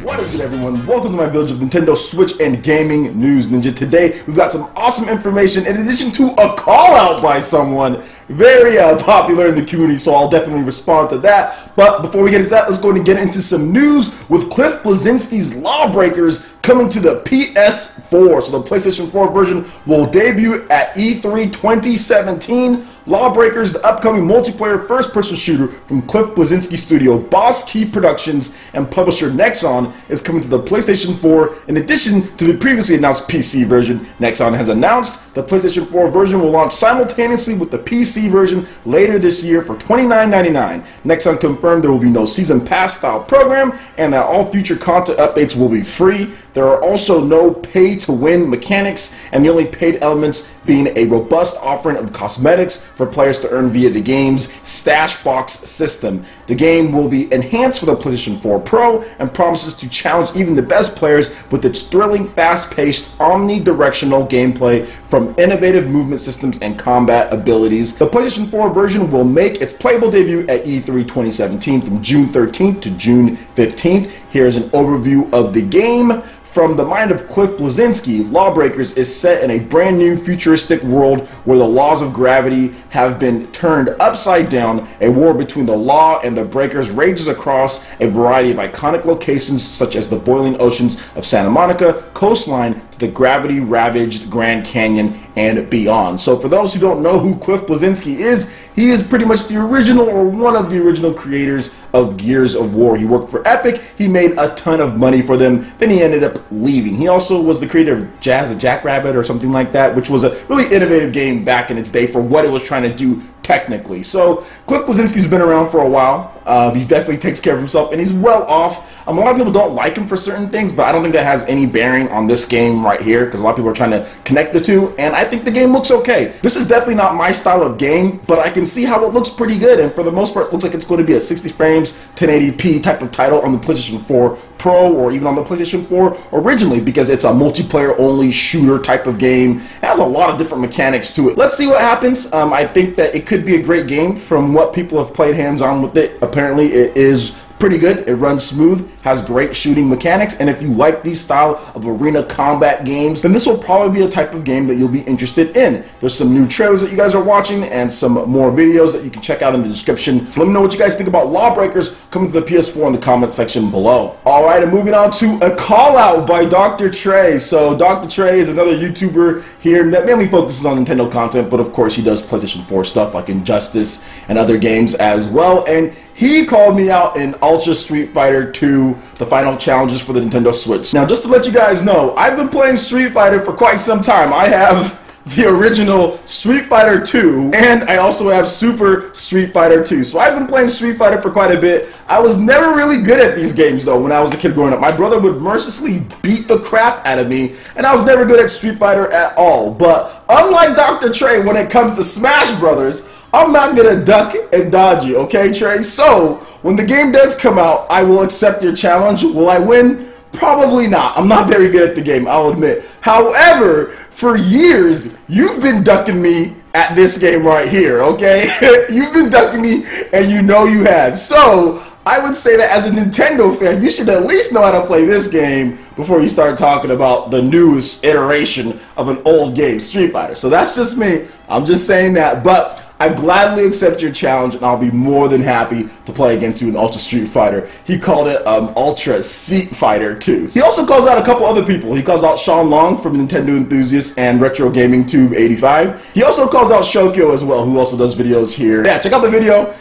What is it, everyone? Welcome to my village of Nintendo Switch and gaming news, Ninja. Today, we've got some awesome information in addition to a call out by someone very popular in the community, so I'll definitely respond to that. But before we get into that, let's go ahead and get into some news with Cliff Bleszinski's Lawbreakers coming to the PS4. So the PlayStation 4 version will debut at E3 2017. Lawbreakers, the upcoming multiplayer first-person shooter from Cliff Bleszinski's studio Boss Key Productions and publisher Nexon, is coming to the PlayStation 4. In addition to the previously announced PC version, Nexon has announced the PlayStation 4 version will launch simultaneously with the PC version later this year for $29.99. Nexon confirmed there will be no Season Pass style program and that all future content updates will be free. There are also no pay-to-win mechanics, and the only paid elements being a robust offering of cosmetics for players to earn via the game's Stash Box system. The game will be enhanced for the PlayStation 4 Pro and promises to challenge even the best players with its thrilling, fast-paced, omnidirectional gameplay from innovative movement systems and combat abilities. The PlayStation 4 version will make its playable debut at E3 2017 from June 13th to June 15th. Here's an overview of the game. From the mind of Cliff Bleszinski, Lawbreakers is set in a brand new futuristic world where the laws of gravity have been turned upside down. A war between the law and the breakers rages across a variety of iconic locations such as the boiling oceans of Santa Monica coastline to the gravity-ravaged Grand Canyon and beyond. So for those who don't know who Cliff Bleszinski is, he is pretty much the original or one of the original creators of Gears of War. He worked for Epic, he made a ton of money for them, then he ended up leaving. He also was the creator of Jazz the Jackrabbit or something like that, which was a really innovative game back in its day for what it was trying to do technically. So Cliff Bleszinski's been around for a while. He definitely takes care of himself and he's well off. A lot of people don't like him for certain things, but I don't think that has any bearing on this game right here because a lot of people are trying to connect the two, and I think the game looks okay. This is definitely not my style of game, but I can see how it looks pretty good, and for the most part it looks like it's going to be a 60 frames 1080p type of title on the PlayStation 4 Pro or even on the PlayStation 4 originally, because it's a multiplayer only shooter type of game. It has a lot of different mechanics to it. Let's see what happens. I think that it could be a great game from what people have played hands-on with it. Apparently it is pretty good. It runs smooth, has great shooting mechanics, and if you like these style of arena combat games, then this will probably be a type of game that you'll be interested in. There's some new trailers that you guys are watching and some more videos that you can check out in the description. So let me know what you guys think about Lawbreakers coming to the PS4 in the comment section below. Alright, and moving on to a call out by Dr. Trey. So Dr. Trey is another YouTuber here that mainly focuses on Nintendo content, but of course he does PlayStation 4 stuff like Injustice and other games as well, and he called me out in Ultra Street Fighter 2, the final challenges for the Nintendo Switch. Now, just to let you guys know, I've been playing Street Fighter for quite some time. I have the original Street Fighter 2, and I also have Super Street Fighter 2. So I've been playing Street Fighter for quite a bit. I was never really good at these games, though, when I was a kid growing up. My brother would mercilessly beat the crap out of me, and I was never good at Street Fighter at all. But unlike Dr. Trey, when it comes to Smash Brothers, I'm not gonna duck and dodge you, okay, Trey? So, when the game does come out, I will accept your challenge. Will I win? Probably not. I'm not very good at the game, I'll admit. However, for years, you've been ducking me at this game right here, okay? You've been ducking me, and you know you have. So, I would say that as a Nintendo fan, you should at least know how to play this game before you start talking about the newest iteration of an old game, Street Fighter. So that's just me. I'm just saying that, but I gladly accept your challenge, and I'll be more than happy to play against you in Ultra Street Fighter. He called it Ultra Seat Fighter 2. He also calls out a couple other people. He calls out Sean Long from Nintendo Enthusiast and Retro Gaming Tube 85. He also calls out Shokyo as well, who also does videos here. Yeah, check out the video.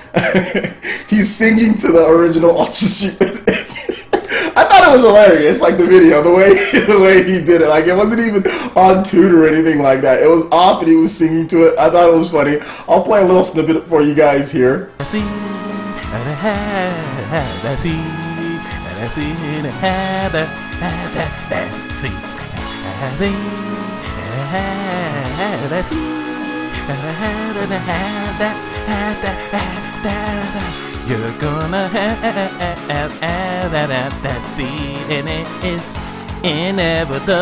He's singing to the original Ultra Street Fighter. I thought it was hilarious, like the video, the way he did it. Like, it wasn't even on tune or anything like that. It was off and he was singing to it. I thought it was funny. I'll play a little snippet for you guys here. You're gonna have that seed, and it is inevitable.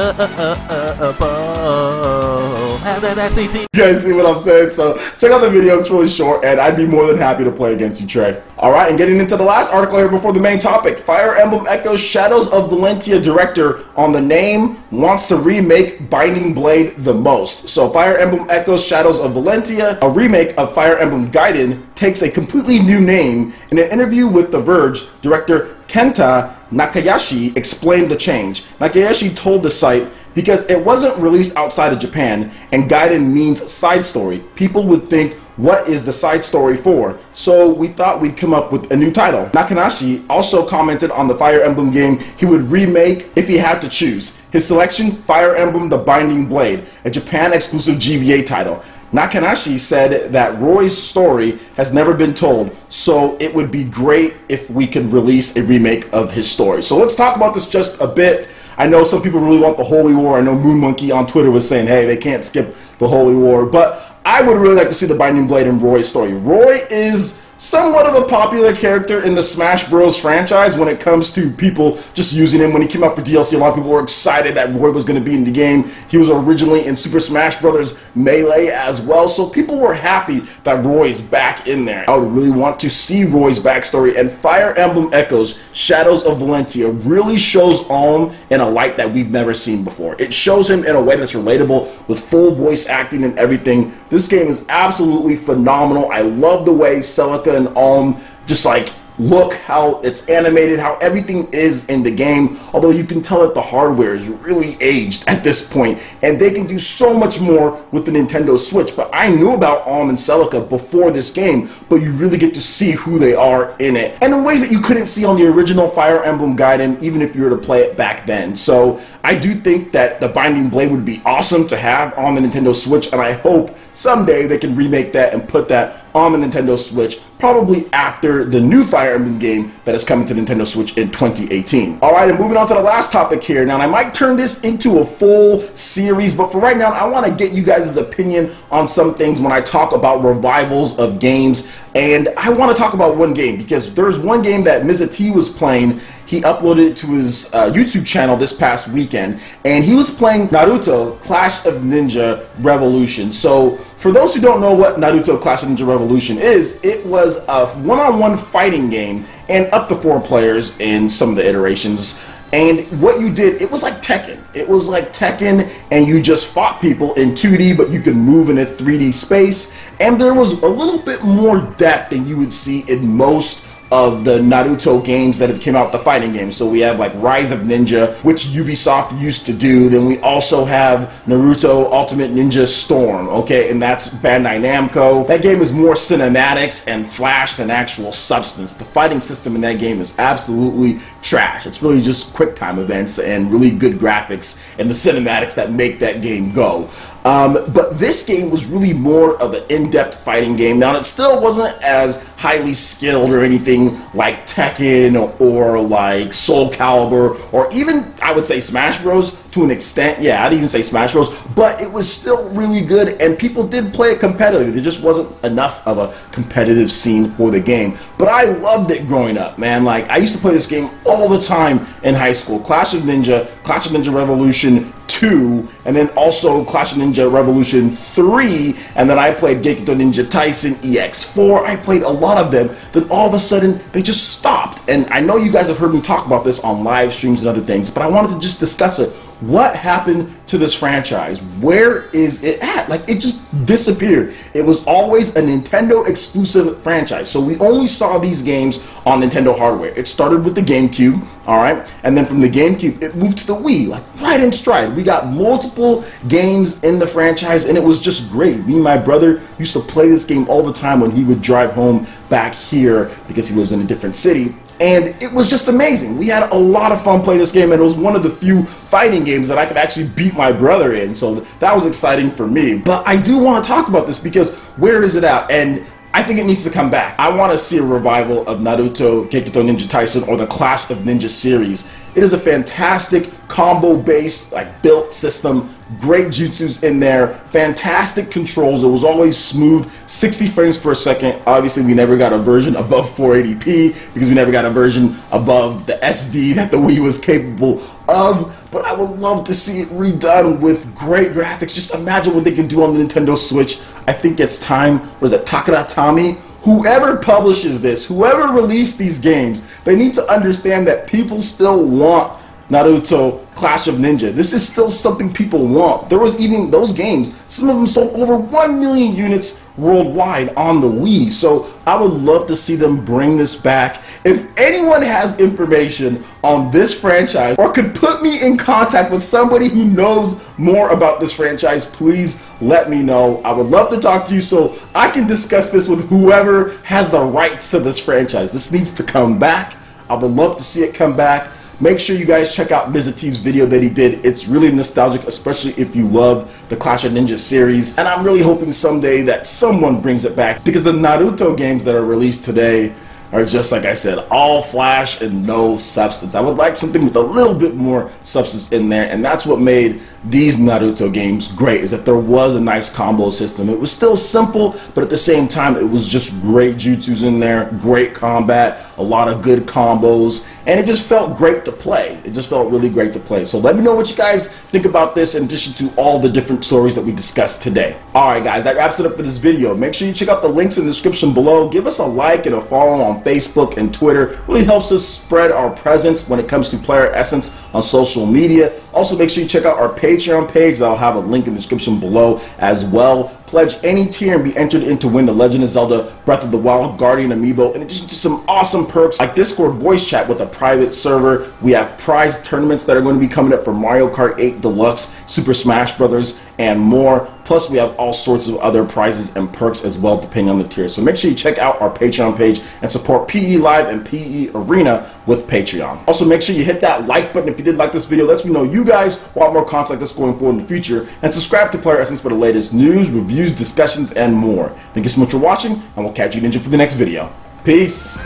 You guys see what I'm saying? So check out the video, it's really short, and I'd be more than happy to play against you, Trey. Alright, and getting into the last article here before the main topic. Fire Emblem Echoes Shadows of Valentia director on the name wants to remake Binding Blade the most. So Fire Emblem Echoes Shadows of Valentia, a remake of Fire Emblem Gaiden, takes a completely new name. In an interview with The Verge, director Kenta Nakayashi explained the change. Nakayashi told the site, because it wasn't released outside of Japan, and Gaiden means side story, people would think, what is the side story for? So we thought we'd come up with a new title. Nakayashi also commented on the Fire Emblem game he would remake if he had to choose. His selection, Fire Emblem The Binding Blade, a Japan exclusive GBA title. Nakayashi said that Roy's story has never been told, so it would be great if we could release a remake of his story. So let's talk about this just a bit. I know some people really want the Holy War. I know Moon Monkey on Twitter was saying, hey, they can't skip the Holy War, but I would really like to see the Binding Blade and Roy's story. Roy is somewhat of a popular character in the Smash Bros. Franchise when it comes to people just using him. When he came out for DLC, a lot of people were excited that Roy was going to be in the game. He was originally in Super Smash Bros. Melee as well, so people were happy that Roy's back in there. I would really want to see Roy's backstory, and Fire Emblem Echoes Shadows of Valentia really shows Alm in a light that we've never seen before. It shows him in a way that's relatable with full voice acting and everything. This game is absolutely phenomenal. I love the way Celica and Alm just like look, how it's animated, how everything is in the game, although you can tell that the hardware is really aged at this point, and they can do so much more with the Nintendo Switch. But I knew about Alm and Celica before this game, but you really get to see who they are in it, and in ways that you couldn't see on the original Fire Emblem Gaiden, even if you were to play it back then. So I do think that the Binding Blade would be awesome to have on the Nintendo Switch, and I hope someday they can remake that and put that on the Nintendo Switch, probably after the new Fire Emblem game that is coming to Nintendo Switch in 2018. Alright, and moving on to the last topic here. Now, I might turn this into a full series, but for right now, I want to get you guys' opinion on some things when I talk about revivals of games. And I want to talk about one game, because there's one game that NewZ was playing. He uploaded it to his YouTube channel this past weekend, and he was playing Naruto Clash of Ninja Revolution. So for those who don't know what Naruto Clash of Ninja Revolution is, it was a one-on-one fighting game, and up to 4 players in some of the iterations. And what you did, it was like Tekken. It was like Tekken, and you just fought people in 2D, but you could move in a 3D space. And there was a little bit more depth than you would see in most of the Naruto games that have came out, the fighting games. So we have like Rise of Ninja, which Ubisoft used to do. Then we also have Naruto Ultimate Ninja Storm, okay, and that's Bandai Namco. That game is more cinematics and flash than actual substance. The fighting system in that game is absolutely trash. It's really just quick time events and really good graphics and the cinematics that make that game go. But this game was really more of an in-depth fighting game. Now, it still wasn't as highly skilled or anything like Tekken or like Soul Calibur, or even, I would say, Smash Bros. To an extent. Yeah, I'd even say Smash Bros. But it was still really good, and people did play it competitively. There just wasn't enough of a competitive scene for the game. But I loved it growing up, man. Like, I used to play this game all the time in high school. Clash of Ninja Revolution 2, and then also Clash of Ninja Revolution 3, and then I played Gekido Ninja Tyson EX4. I played a lot of them. Then all of a sudden, they just stopped. And I know you guys have heard me talk about this on live streams and other things, but I wanted to just discuss it. What happened to this franchise? Where is it at? Like, it just disappeared. It was always a Nintendo exclusive franchise, so we only saw these games on Nintendo hardware. It started with the GameCube, alright, and then from the GameCube it moved to the Wii, like right in stride. We got multiple games in the franchise, and it was just great. Me and my brother used to play this game all the time when he would drive home back here because he lives in a different city. And it was just amazing. We had a lot of fun playing this game, and it was one of the few fighting games that I could actually beat my brother in, so that was exciting for me. But I do want to talk about this, because where is it at? And I think it needs to come back. I want to see a revival of Naruto, Gekido Ninja Tyson, or the Clash of Ninja series It is a fantastic combo-based, like, built system. Great jutsus in there, fantastic controls. It was always smooth, 60 frames per second. Obviously, we never got a version above 480p because we never got a version above the SD that the Wii was capable of. But I would love to see it redone with great graphics. Just imagine what they can do on the Nintendo Switch. I think it's time. What is it, Takara Tami? Whoever publishes this, whoever released these games, they need to understand that people still want Naruto Clash of Ninja. This is still something people want. There was even those games, some of them sold over 1 million units worldwide on the Wii. So I would love to see them bring this back. If anyone has information on this franchise or could put me in contact with somebody who knows more about this franchise, please let me know. I would love to talk to you so I can discuss this with whoever has the rights to this franchise. This needs to come back. I would love to see it come back. Make sure you guys check out NewZ's video that he did. It's really nostalgic, especially if you love the Clash of Ninja series. And I'm really hoping someday that someone brings it back, because the Naruto games that are released today are just, like I said, all flash and no substance. I would like something with a little bit more substance in there, and that's what made these Naruto games great, is that there was a nice combo system. It was still simple, but at the same time, it was just great jutsus in there, great combat, a lot of good combos, and it just felt great to play. It just felt really great to play. So let me know what you guys think about this, in addition to all the different stories that we discussed today. Alright guys, that wraps it up for this video. Make sure you check out the links in the description below. Give us a like and a follow on Facebook and Twitter. It really helps us spread our presence when it comes to PlayerEssence on social media. Also, make sure you check out our Patreon page. I'll have a link in the description below as well. Pledge any tier and be entered in to win the Legend of Zelda Breath of the Wild Guardian Amiibo, in addition to some awesome perks like Discord voice chat with a private server. We have prize tournaments that are going to be coming up for Mario Kart 8 Deluxe, Super Smash Brothers, and more. Plus, we have all sorts of other prizes and perks as well, depending on the tier. So make sure you check out our Patreon page and support PE Live and PE Arena with Patreon. Also, make sure you hit that like button if you did like this video. Lets me know you guys want more content like this going forward in the future. And subscribe to PlayerEssence for the latest news, reviews, discussions, and more. Thank you so much for watching, and we'll catch you, Ninja, for the next video. Peace.